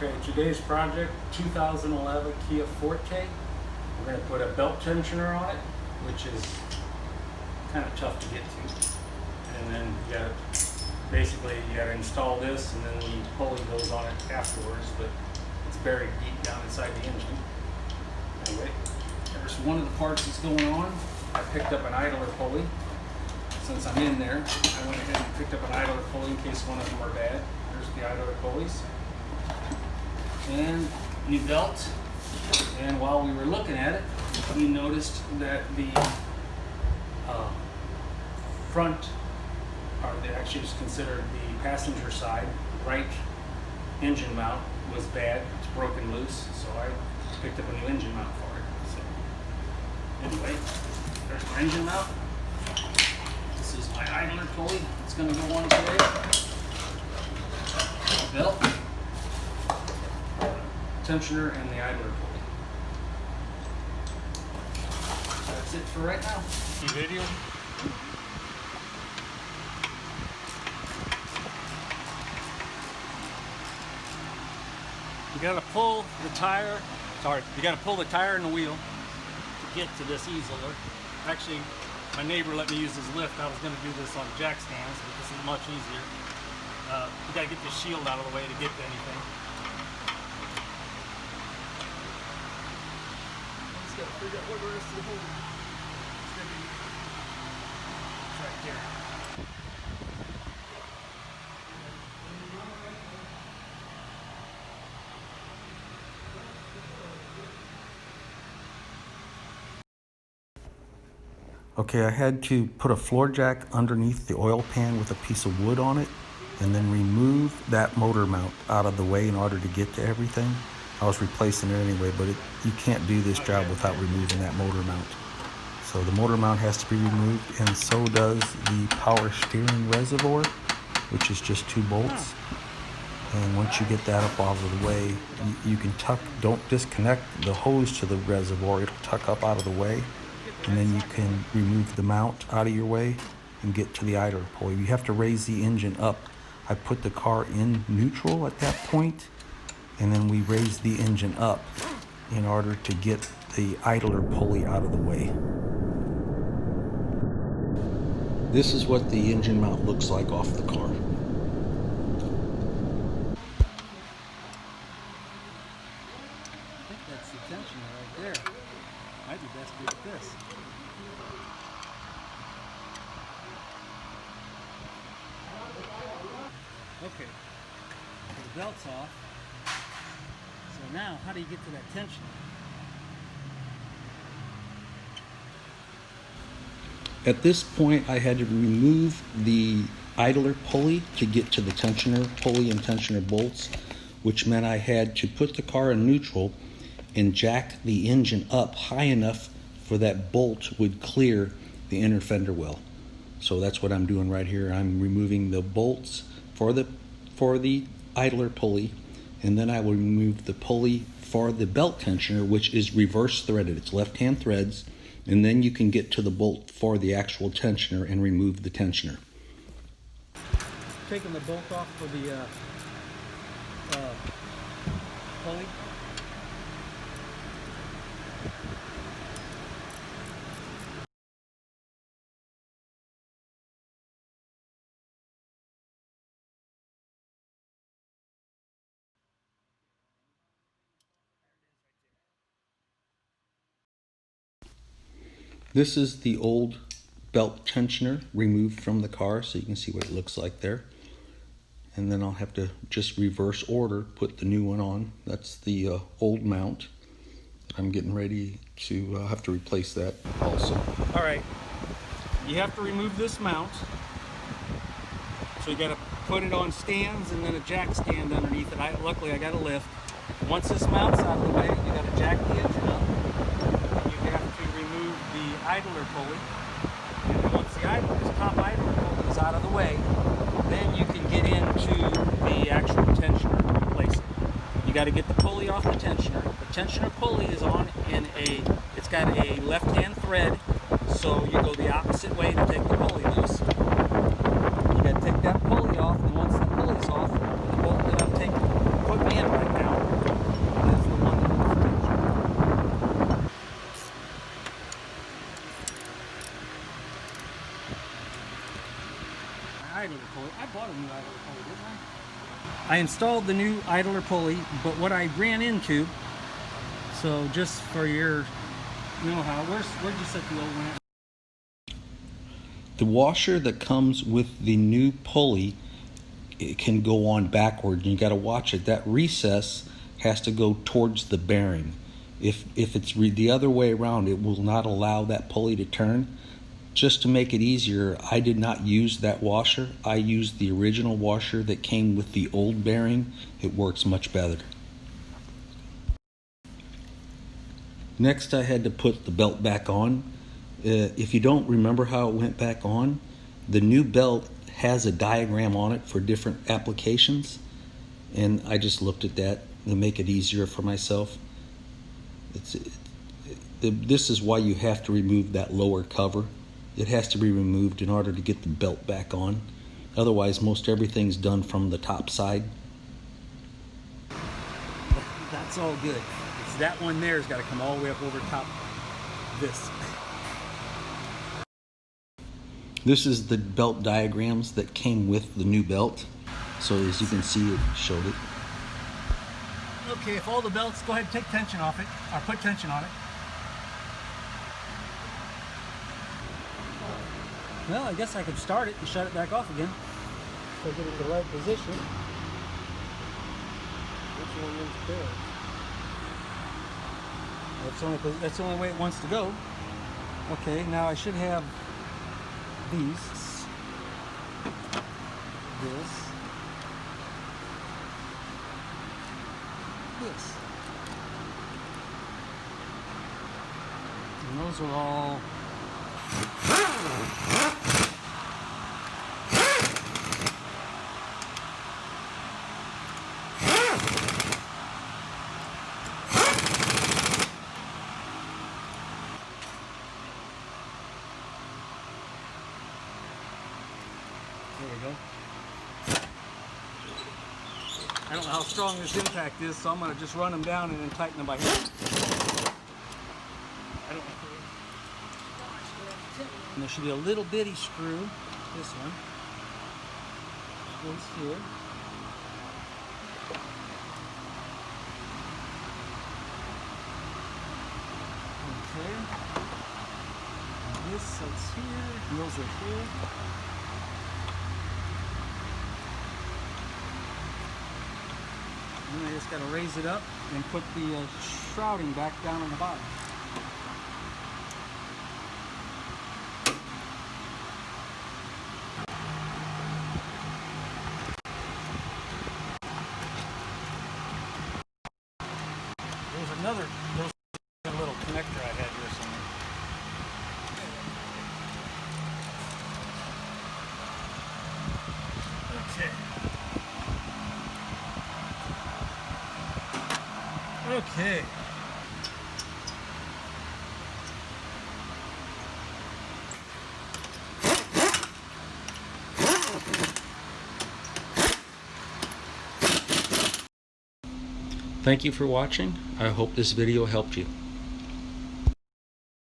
Okay, today's project, 2011 Kia Forte. We're going to put a belt tensioner on it, which is kind of tough to get to. And then you got to install this, and then the pulley goes on it afterwards, but it's buried deep down inside the engine. Anyway, there's one of the parts that's going on. I picked up an idler pulley. Since I'm in there, I went ahead and picked up an idler pulley in case one of them are bad. There's the idler pulleys. And new belt. And while we were looking at it, we noticed that the front, or actually it's considered the passenger side, right engine mount was bad. It's broken loose, so I picked up a new engine mount for it. So anyway, there's my engine mount. This is my idler pulley. It's going to go on today. Belt, tensioner, and the idler pulley. That's it for right now. Video. You got to pull the tire. You got to pull the tire and the wheel to get to this easel. Actually, my neighbor let me use his lift. I was going to do this on jack stands, but this is much easier. You got to get the shield out of the way to get to anything. Just got to figure out where the rest of the hole is. It's right there. Okay, I had to put a floor jack underneath the oil pan with a piece of wood on it and then remove that motor mount out of the way in order to get to everything. I was replacing it anyway, but you can't do this job without removing that motor mount. So the motor mount has to be removed, and so does the power steering reservoir, which is just 2 bolts. And once you get that up out of the way, you can don't disconnect the hose to the reservoir. It'll tuck up out of the way. And then you can remove the mount out of your way and get to the idler pulley. You have to raise the engine up. I put the car in neutral at that point, and then we raised the engine up in order to get the idler pulley out of the way. This is what the engine mount looks like off the car. I think that's the tensioner right there. Might be best to do this. Okay, so the belt's off. So now, how do you get to that tensioner? At this point, I had to remove the idler pulley to get to the tensioner pulley and tensioner bolts, which meant I had to put the car in neutral and jack the engine up high enough for that bolt would clear the inner fender well. So that's what I'm doing right here. I'm removing the bolts for the idler pulley, and then I will remove the pulley for the belt tensioner, which is reverse threaded. It's left-hand threads, and then you can get to the bolt for the actual tensioner and remove the tensioner. Taking the bolt off for the pulley. This is the old belt tensioner removed from the car, so you can see what it looks like there. And then I'll have to just reverse order, put the new one on. That's the old mount. I'm getting ready to have to replace that also. All right, you have to remove this mount. So you got to put it on stands and then a jack stand underneath it. Luckily I got a lift. Once this mount's out of the way, you got to jack the engine up. You have to remove the idler pulley. And then once the top idler pulley is out of the way, then you can get into the actual tensioner and replace it. You got to get the pulley off the tensioner. The tensioner pulley is on in it's got a left-hand thread, so you go the opposite way to take the pulley loose. You got to take that pulley off, and once the pulley's off, the bolt that I'm putting in right now, idler pulley. I bought a new idler pulley, didn't I? I installed the new idler pulley, but what I ran into, so just for your know-how, where'd you set the old one at? The washer that comes with the new pulley, it can go on backward, and you got to watch it. That recess has to go towards the bearing. If it's the other way around, it will not allow that pulley to turn. Just to make it easier, I did not use that washer. I used the original washer that came with the old bearing. It works much better. Next, I had to put the belt back on. If you don't remember how it went back on, the new belt has a diagram on it for different applications, and I just looked at that to make it easier for myself. This is why you have to remove that lower cover. It has to be removed in order to get the belt back on. Otherwise, most everything's done from the top side. That's all good. It's that one there's got to come all the way up over top this. This is the belt diagrams that came with the new belt. So as you can see, it showed it. Okay, if all the belts, go ahead and take tension off it, or put tension on it. Well, I guess I could start it and shut it back off again. So I get it in the right position. Which one is there? That's the only way it wants to go. Okay, now I should have these. This. And those are all there we go. I don't know how strong this impact is, so I'm going to just run them down and then tighten them by hand. And there should be a little bitty screw, this one, goes here. Okay. And this sits here, and those are here. And I just got to raise it up and put the shrouding back down on the bottom. There's a little connector I had here somewhere. Okay. Thank you for watching. I hope this video helped you.